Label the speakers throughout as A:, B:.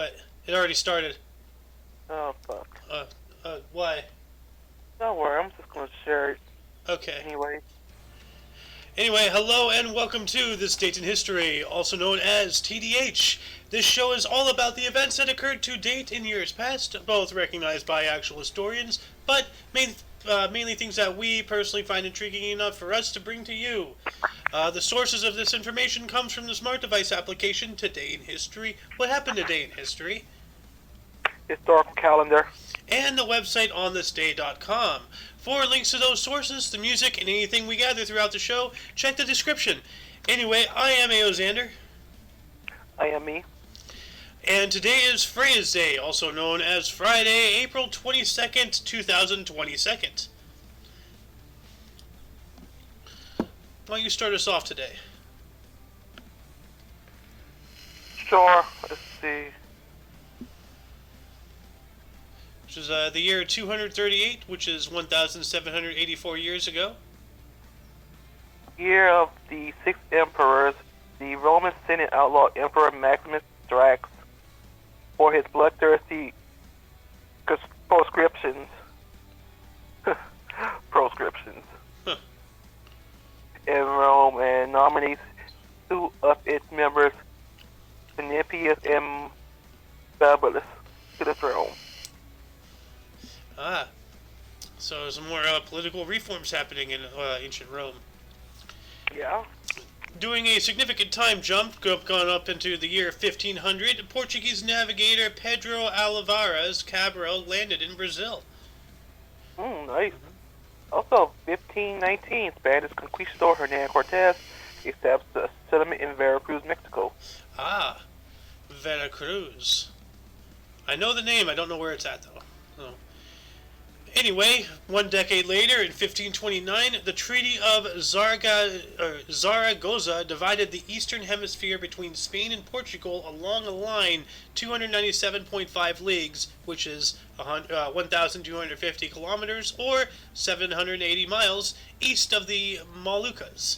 A: What? It already started.
B: Oh, fuck.
A: Why?
B: Don't worry, I'm just gonna share it
A: Okay.
B: anyway.
A: Anyway, hello and welcome to This Date in History, also known as TDH. This show is all about the events that occurred to date in years past, both recognized by actual historians, but mainly things that we personally find intriguing enough for us to bring to you. The sources of this information comes from the smart device application Today in History, What Happened Today in History,
B: Historical calendar.
A: and the website onthisday.com. For links to those sources, the music, and anything we gather throughout the show, check the description. Anyway, I am A.O. Xander,
B: I am me.
A: and today is Freya's Day, also known as Friday, April 22nd, 2022. Why don't you start us off today?
B: Sure. Let's see.
A: Which is the year 238, which is 1,784 years ago.
B: Year of the six emperors. The Roman Senate outlawed Emperor Maximus Drax for his bloodthirsty proscriptions. proscriptions.
A: Huh.
B: In Rome, and nominates two of its members, Penipius and Babulus, to the throne.
A: Ah, so some more political reforms happening in ancient Rome.
B: Yeah.
A: Doing a significant time jump, gone up into the year 1500, Portuguese navigator Pedro Alvares Cabral landed in Brazil.
B: Nice. Also, 1519, Spanish conquistador Hernan Cortez established a settlement in Veracruz, Mexico.
A: Ah, Veracruz. I know the name, I don't know where it's at though. So. Anyway, one decade later, in 1529, the Treaty of Zaragoza divided the eastern hemisphere between Spain and Portugal along a line 297.5 leagues, which is 1,250 kilometers, or 780 miles, east of the Moluccas.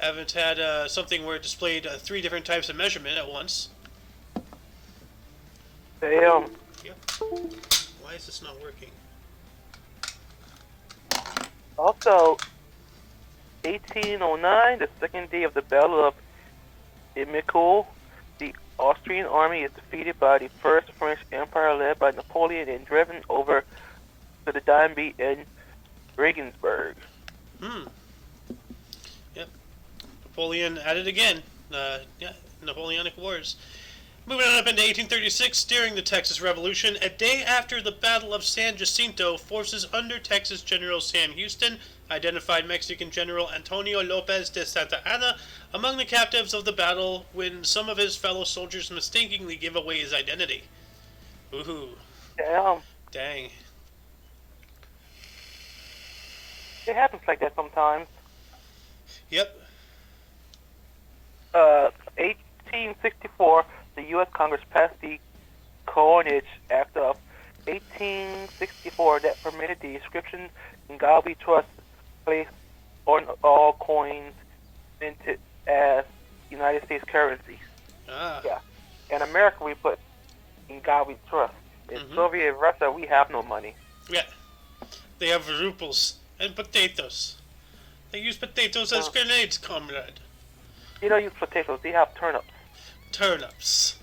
A: Haven't had something where it displayed three different types of measurement at once.
B: Damn.
A: Yep. Why is this not working?
B: Also, 1809, the second day of the Battle of Emicule, the Austrian army is defeated by the First French Empire led by Napoleon and driven over to the Danube in Regensburg.
A: Yep. Napoleon at it again. Napoleonic Wars. Moving on up into 1836, during the Texas Revolution, a day after the Battle of San Jacinto, forces under Texas General Sam Houston identified Mexican General Antonio Lopez de Santa Anna among the captives of the battle when some of his fellow soldiers mistakenly give away his identity. Ooh.
B: Damn.
A: Dang.
B: It happens like that sometimes.
A: Yep.
B: 1864, the U.S. Congress passed the Coinage Act of 1864 that permitted the inscription "In God We Trust" placed on all coins minted as United States currency.
A: Ah.
B: Yeah. In America, we put "In God We Trust." In Soviet Russia, we have no money.
A: Yeah. They have rubles and potatoes. They use potatoes as grenades, comrade.
B: They don't use potatoes. They have turnips.
A: Turnips.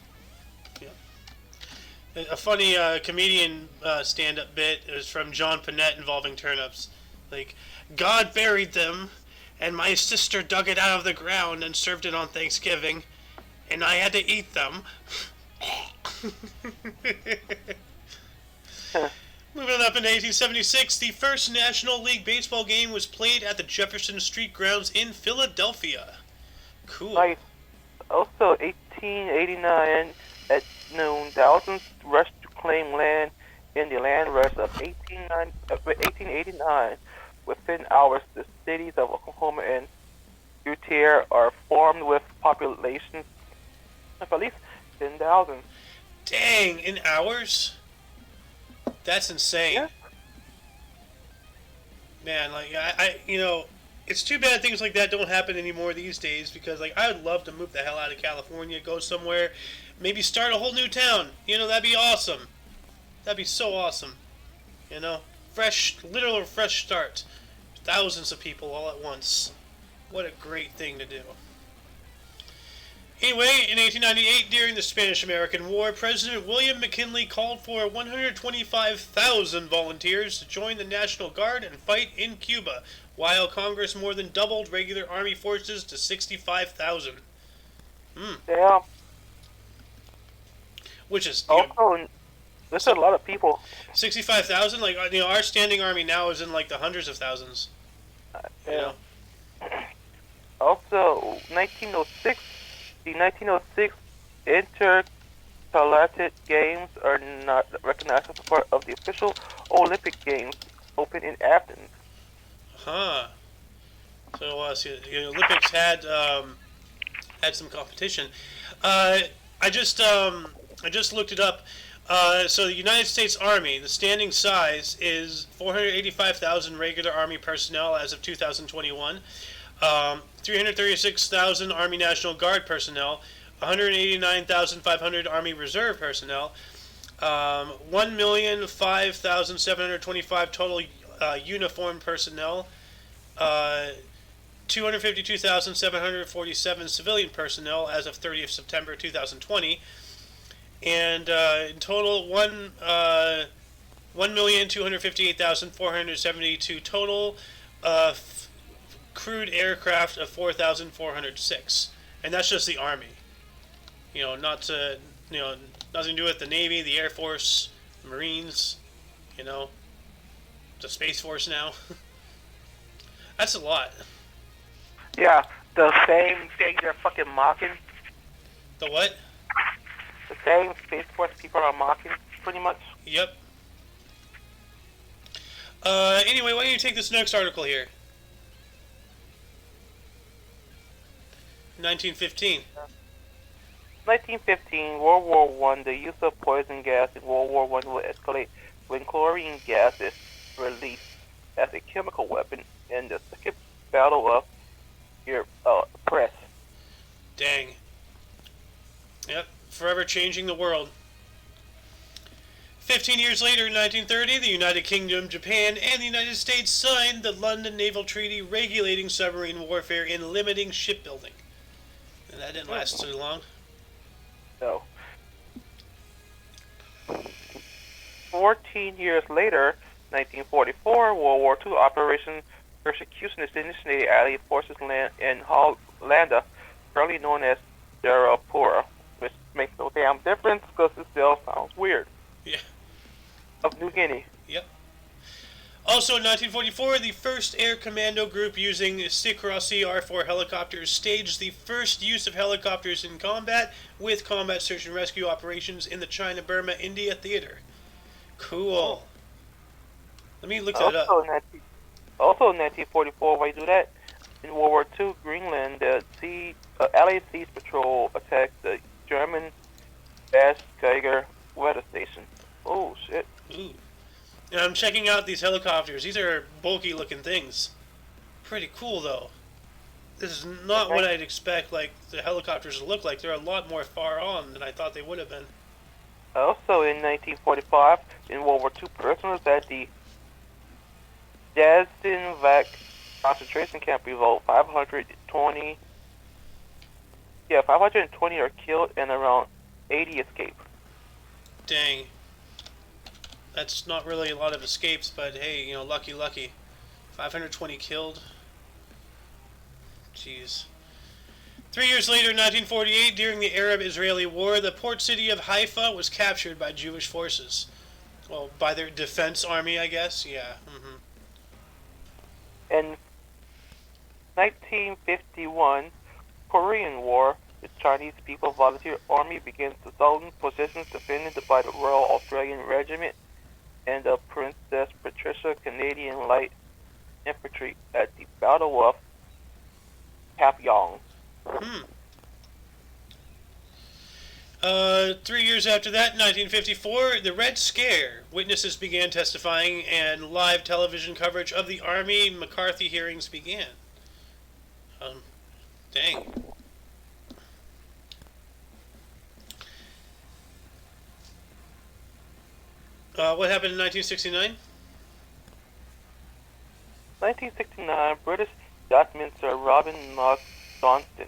A: Yeah. A funny comedian stand-up bit is from John Panette involving turnips. Like, God buried them, and my sister dug it out of the ground and served it on Thanksgiving, and I had to eat them. Moving on up in 1876, the first National League Baseball game was played at the Jefferson Street grounds in Philadelphia. Cool.
B: Nice. Also, 1889, at noon, thousands rushed to claim land in the land rush of 1889. Within hours, the cities of Oklahoma and Utah are formed with populations of at least 10,000.
A: Dang, in hours? That's insane.
B: Yeah.
A: Man, like, it's too bad things like that don't happen anymore these days, because like I would love to move the hell out of California, go somewhere, maybe start a whole new town. That'd be awesome. That'd be so awesome. Literal fresh start. Thousands of people all at once. What a great thing to do. Anyway, in 1898, during the Spanish-American War, President William McKinley called for 125,000 volunteers to join the National Guard and fight in Cuba, while Congress more than doubled regular Army forces to 65,000.
B: Yeah.
A: Which is
B: Also, there's a lot of people.
A: 65,000. Like our standing army now is in like the hundreds of thousands.
B: Yeah. Also, 1906. The 1906 Intergalactic Games are not recognized as a part of the official Olympic Games open in Athens.
A: Huh. So, the Olympics had some competition. I just looked it up. So the United States Army, the standing size is 485,000 regular Army personnel as of 2021. 336,000 Army National Guard personnel, 189,500 Army Reserve personnel, 1,005,725 total uniformed personnel, 252,747 civilian personnel as of 30th September 2020, and in total 1,258,472 total crewed aircraft of 4,406, and that's just the Army. Nothing to do with the Navy, the Air Force, the Marines, the Space Force now. That's a lot.
B: Yeah, the same thing they're fucking mocking.
A: The what?
B: The same Space Force people are mocking, pretty much.
A: Yep. Anyway, why don't you take this next article here? 1915.
B: 1915, World War I. The use of poison gas in World War I will escalate when chlorine gas is released as a chemical weapon in the Second Battle of Press.
A: Dang. Yep, forever changing the world. 15 years later, in 1930, the United Kingdom, Japan, and the United States signed the London Naval Treaty regulating submarine warfare and limiting shipbuilding. And that didn't last too long.
B: No. 14 years later, 1944, World War II Operation Persecution is initiated. Allied forces land in Hollanda, currently known as Jarapura, which makes no damn difference because it still sounds weird.
A: Yeah.
B: Of New Guinea.
A: Yep. Also in 1944, the 1st Air Commando Group using Sikorsky R-4 helicopters staged the first use of helicopters in combat with combat search and rescue operations in the China-Burma India theater. Cool. Let me look that up.
B: Also in 1944, why do that? In World War II, Greenland, the Allied Seas Patrol attacked the German Baskeiger weather station. Oh, shit.
A: Ooh. And I'm checking out these helicopters. These are bulky looking things. Pretty cool though. This is not what I'd expect like the helicopters to look like. They're a lot more far on than I thought they would have been.
B: Also in 1945, in World War II, prisoners at the Jasenovac concentration camp revolt. 520 are killed and around 80 escape.
A: Dang. That's not really a lot of escapes, but hey, lucky. 520 killed. Jeez. 3 years later, 1948, during the Arab-Israeli War, the port city of Haifa was captured by Jewish forces. Well, by their defense army, I guess. Yeah. Mm-hmm.
B: In 1951, Korean War, the Chinese People Volunteer Army begins assaulting positions defended by the Royal Australian Regiment and the Princess Patricia Canadian Light Infantry at the Battle of Papillon.
A: 3 years after that, 1954, the Red Scare. Witnesses began testifying and live television coverage of the Army McCarthy hearings began. Um, dang. What happened in 1969?
B: 1969, British yachtminster Robin Knox Johnston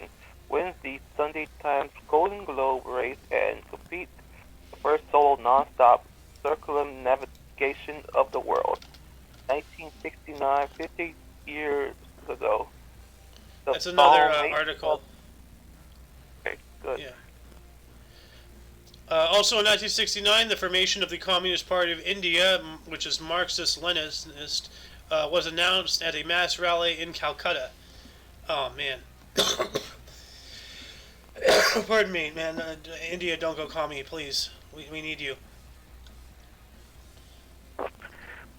B: wins the Sunday Times Golden Globe race and completes the first solo non-stop circumnavigation of the world. 1969, 50 years ago. The
A: That's another
B: Palm
A: article.
B: Okay, good.
A: Yeah. Also in 1969, the formation of the Communist Party of India, which is Marxist-Leninist, was announced at a mass rally in Calcutta. Oh, man. Pardon me, man. India, don't go commie, please. We need you.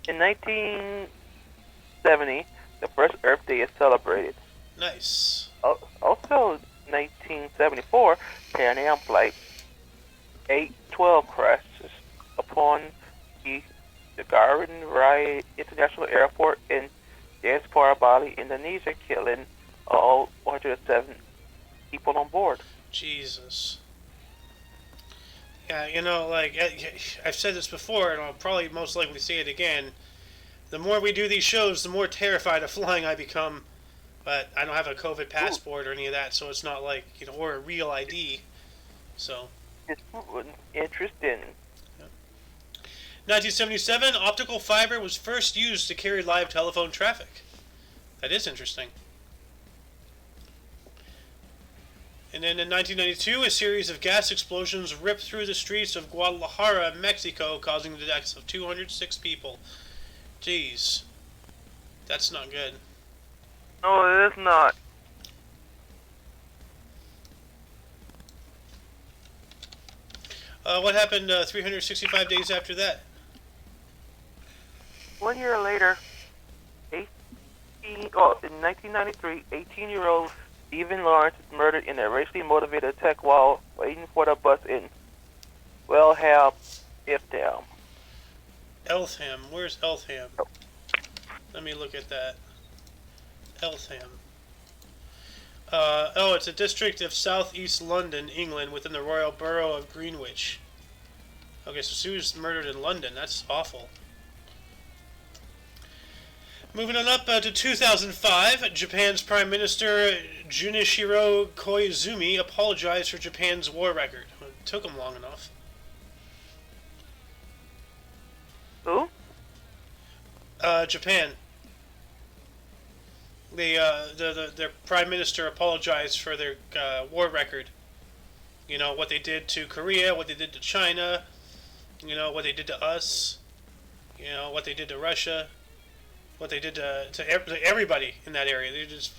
B: In 1970, the first Earth Day is celebrated.
A: Nice.
B: Also, 1974, Pan Am Flight 812 crashes upon the Garden Raya International Airport in Denpasar, Bali, Indonesia, killing all 107 people on board.
A: Jesus. Yeah, like, I've said this before, and I'll probably most likely say it again. The more we do these shows, the more terrified of flying I become. But I don't have a COVID passport or any of that, so it's not like, or a real ID. So.
B: It's interesting.
A: 1977, optical fiber was first used to carry live telephone traffic. That is interesting. And then in 1992, a series of gas explosions ripped through the streets of Guadalajara, Mexico, causing the deaths of 206 people. Jeez. That's not good.
B: No, it is not.
A: What happened 365 days after that?
B: 1 year later, in 1993, 18-year-old Stephen Lawrence is murdered in a racially motivated attack while waiting for the bus in Eltham.
A: Eltham. Where's Eltham? Let me look at that. Eltham. It's a district of southeast London, England, within the Royal Borough of Greenwich. Okay, so she was murdered in London. That's awful. Moving on up to 2005, Japan's Prime Minister Junichiro Koizumi apologized for Japan's war record. It took him long enough.
B: Who?
A: Japan. Their prime minister apologized for their war record. What they did to Korea, what they did to China, what they did to us, what they did to Russia, what they did to everybody in that area. They just,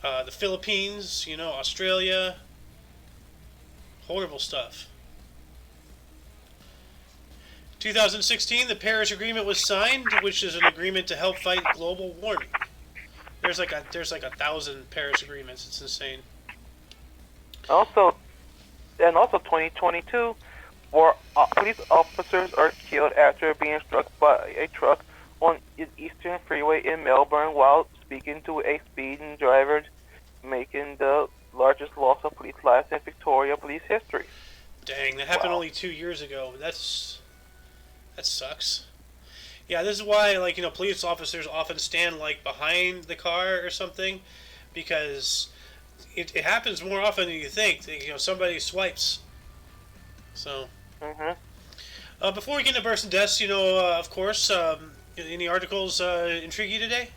A: the Philippines, Australia. Horrible stuff. 2016, the Paris Agreement was signed, which is an agreement to help fight global warming. There's like 1,000 Paris agreements. It's insane.
B: Also 2022, police officers are killed after being struck by a truck on the Eastern Freeway in Melbourne while speaking to a speeding driver, making the largest loss of police lives in Victoria police history.
A: Dang, that happened only 2 years ago. That sucks. Yeah, this is why, police officers often stand, behind the car or something, because it happens more often than you think. Somebody swipes. So. Before we get into births and deaths, of course, any articles intrigue you today?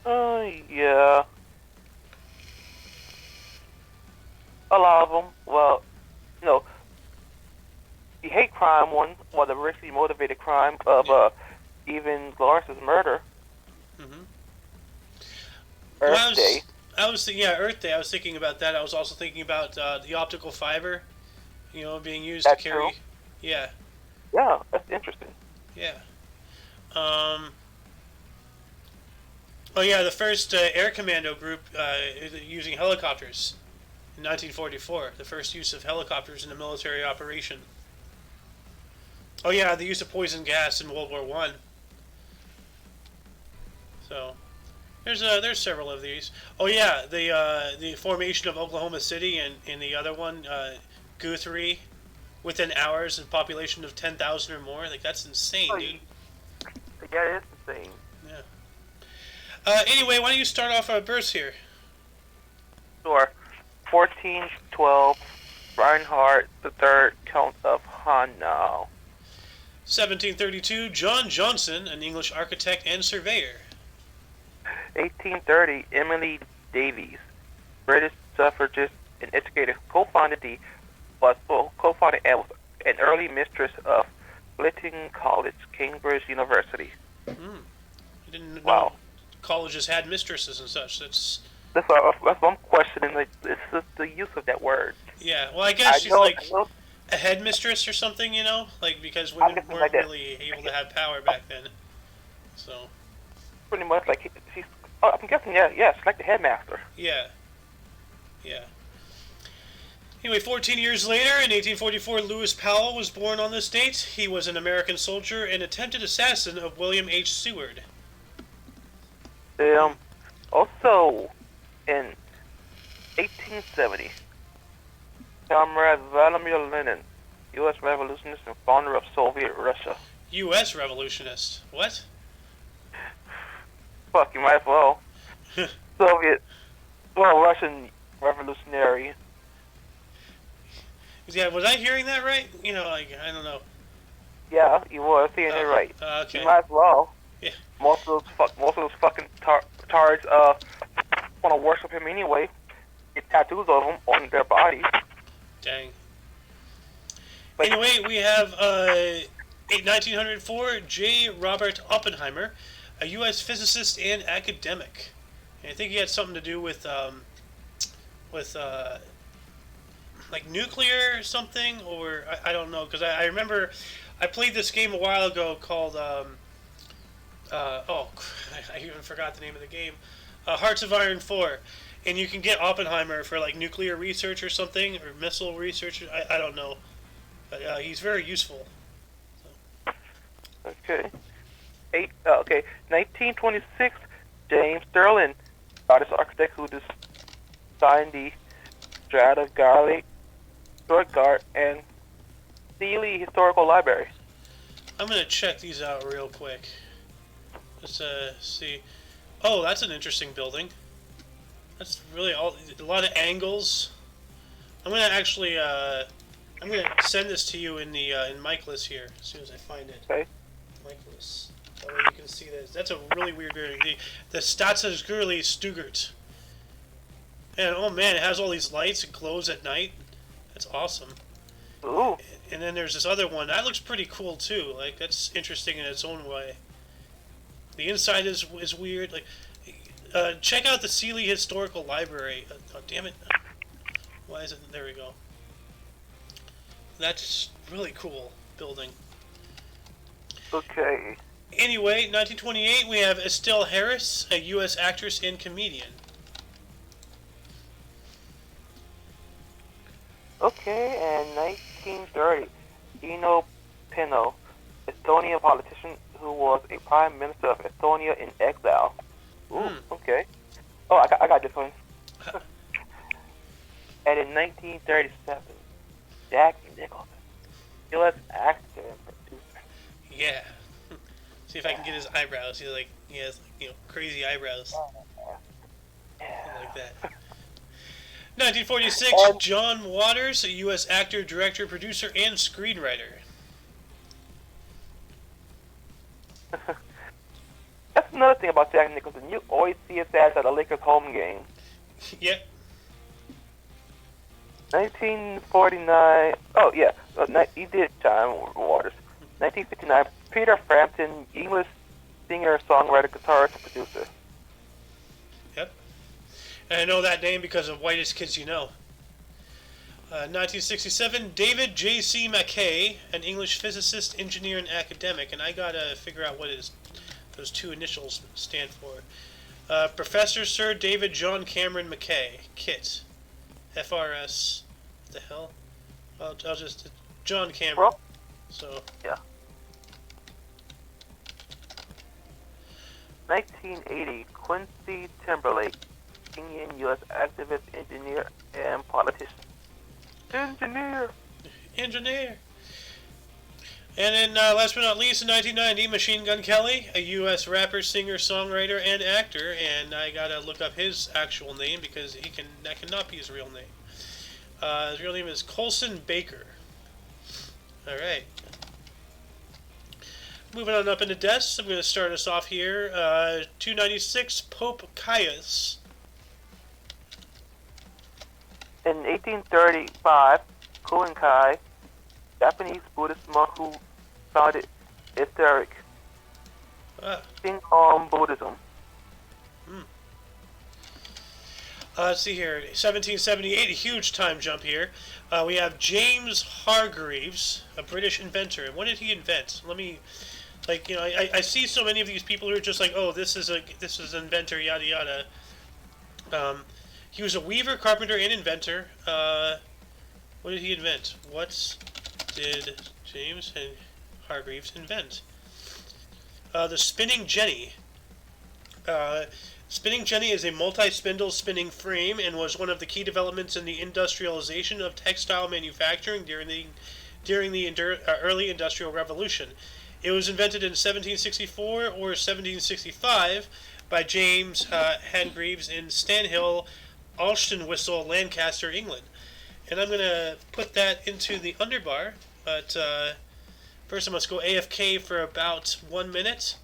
B: Yeah. A lot of them. Well, the hate crime one, or the racially motivated crime of Stephen Lawrence's murder. Earth Day.
A: Earth Day. I was thinking about that. I was also thinking about the optical fiber, being used to carry.
B: True.
A: Yeah.
B: Yeah, that's interesting.
A: Yeah. The first air commando group using helicopters in 1944. The first use of helicopters in a military operation. Oh yeah, the use of poison gas in World War I. So, There's several of these. Oh yeah, the formation of Oklahoma City and the other one, Guthrie, within hours, a population of 10,000 or more. Like that's insane,
B: Oh,
A: dude.
B: yeah, it's insane.
A: Yeah. Anyway, why don't you start off our births here?
B: Sure. 1412, Reinhard III, Count of Hanau.
A: 1732, John Johnson, an English architect and surveyor.
B: 1830, Emily Davies, British suffragist and educator, co-founded and was an early mistress of Lytton College, Cambridge University.
A: I didn't know
B: Wow.
A: colleges had mistresses and such.
B: That's what I'm questioning. Like, it's just the use of that word.
A: Yeah. Well, I guess she's
B: I
A: like
B: know,
A: a headmistress or something, you know, like because
B: I'm
A: women
B: guessing
A: weren't
B: like that.
A: really able to have power back then. So
B: Pretty much like she's. Oh, I'm guessing, yeah, it's like the headmaster.
A: yeah. Anyway, 14 years later, in 1844, Lewis Powell was born on this date. He was an American soldier and attempted assassin of William H. Seward.
B: Also, in 1870, Comrade Vladimir Lenin, U.S. revolutionist and founder of Soviet Russia.
A: U.S. revolutionist. What?
B: Fuck, you might as well. Russian revolutionary.
A: Yeah, was I hearing that right? You know, like, I don't know.
B: Yeah, you were saying it right.
A: Okay.
B: You might as well.
A: Yeah.
B: Most of those fucking tards want to worship him anyway. Get tattoos of him on their body.
A: Dang.
B: But
A: Anyway, we have 1904, J. Robert Oppenheimer, a U.S. physicist and academic. And I think he had something to do with like nuclear or something, or I don't know, because I remember I played this game a while ago called I even forgot the name of the game, Hearts of Iron 4, and you can get Oppenheimer for like nuclear research or something, or missile research. I don't know, but he's very useful.
B: okay. 1926, James Sterling, Scottish architect who designed the Strata Stuttgart and Sealy Historical Library.
A: I'm gonna check these out real quick. Let's see. Oh, that's an interesting building. That's really a lot of angles. I'm gonna actually I'm gonna send this to you in the in Michaelis here as soon as I find it.
B: Okay.
A: Michaelis. That way you can see this. That's a really weird building. The Staatsgurli Stuttgart. And oh man, it has all these lights. It glows at night. That's awesome.
B: Ooh.
A: And then there's this other one that looks pretty cool too. Like that's interesting in its own way. The inside is weird. Like, check out the Sealy Historical Library. Oh damn it! Why is it? There we go. That's really cool building.
B: Okay.
A: Anyway, 1928 we have Estelle Harris, a U.S. actress and comedian.
B: Okay, and 1930, Eno Pino, Estonian politician who was a prime minister of Estonia in exile. Ooh, okay. Oh, I got this one. And in 1937, Jack Nicholson, U.S. actor and producer.
A: Yeah. See if I can get his eyebrows. He has crazy eyebrows. I like that. 1946, John Waters, a U.S. actor, director, producer, and screenwriter.
B: That's another thing about Jack Nicholson. You always see his ass at a Lakers home game.
A: Yep.
B: 1949. Oh yeah, he did John Waters. 1959. Peter Frampton, English singer, songwriter, guitarist, producer.
A: Yep. And I know that name because of Whitest Kids You Know. 1967, David J.C. Mackay, an English physicist, engineer, and academic. And I gotta figure out what those two initials stand for. Professor Sir David John Cameron Mackay, KIT. FRS. What the hell? I'll just... John Cameron.
B: Well,
A: So...
B: yeah. 1980, Quincy Timberlake, Kenyan U.S. activist, engineer, and politician. Engineer.
A: Engineer. And then, last but not least, in 1990, Machine Gun Kelly, a U.S. rapper, singer, songwriter, and actor. And I gotta look up his actual name because that cannot be his real name. His real name is Colson Baker. All right. Moving on up into deaths, I'm going to start us off here. 296, Pope Caius.
B: In 1835, Kuinkai, Japanese Buddhist monk who founded esoteric Buddhism.
A: Let's see here, 1778, a huge time jump here. We have James Hargreaves, a British inventor. And what did he invent? Let me, I see so many of these people who are just like, oh, this is an inventor, yada yada. He was a weaver, carpenter, and inventor. What did he invent? What did James Hargreaves invent? The spinning jenny. Spinning jenny is a multi-spindle spinning frame and was one of the key developments in the industrialization of textile manufacturing during the early Industrial Revolution. It was invented in 1764 or 1765 by James Hargreaves in Stanhill, Alstonwhistle, Lancaster, England. And I'm going to put that into the underbar, but first I must go AFK for about 1 minute.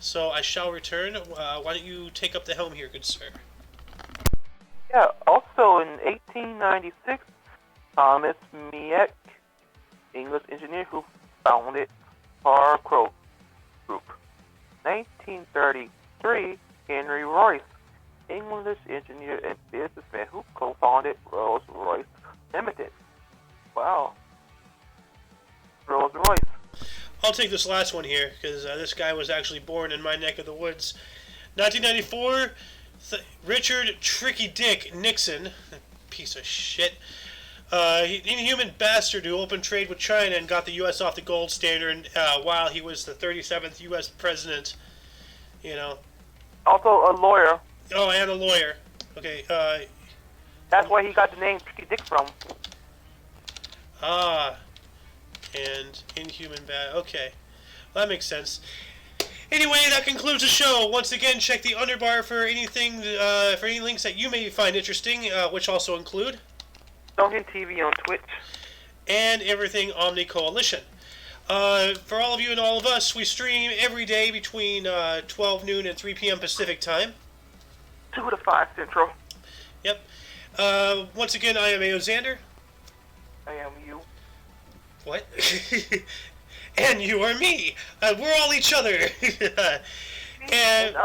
A: So I shall return. Why don't you take up the helm here, good sir?
B: Yeah, also in 1896, Thomas Miek, English engineer who founded Hargreaves Group. 1933, Henry Royce, English engineer and businessman who co-founded Rolls-Royce Limited. Wow. Rolls-Royce.
A: I'll take this last one here, because this guy was actually born in my neck of the woods. 1994, Richard Tricky Dick Nixon, piece of shit, inhuman bastard who opened trade with China and got the U.S. off the gold standard while he was the 37th U.S. president, you know.
B: Also a lawyer.
A: Oh, and a lawyer. Okay.
B: That's where he got the name Tricky Dick from.
A: And inhuman okay. Well, that makes sense. Anyway, that concludes the show. Once again, check the underbar for anything, for any links that you may find interesting, which also include
B: Duncan TV on Twitch
A: and everything Omni Coalition. For all of you and all of us, we stream every day between 12 noon and 3 p.m. Pacific time.
B: 2 to 5 Central.
A: Yep. Once again, I am Xander.
B: I am you.
A: What? And you are me. We're all each other. And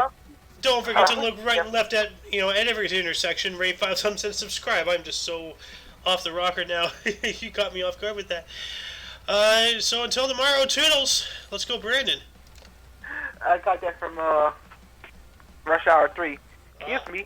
A: don't forget to look right and left at every intersection. Rate 5 thumbs and subscribe. I'm just so off the rocker now. You caught me off guard with that. So until tomorrow, toodles. Let's go, Brandon.
B: I got that from Rush Hour 3. Kiss me.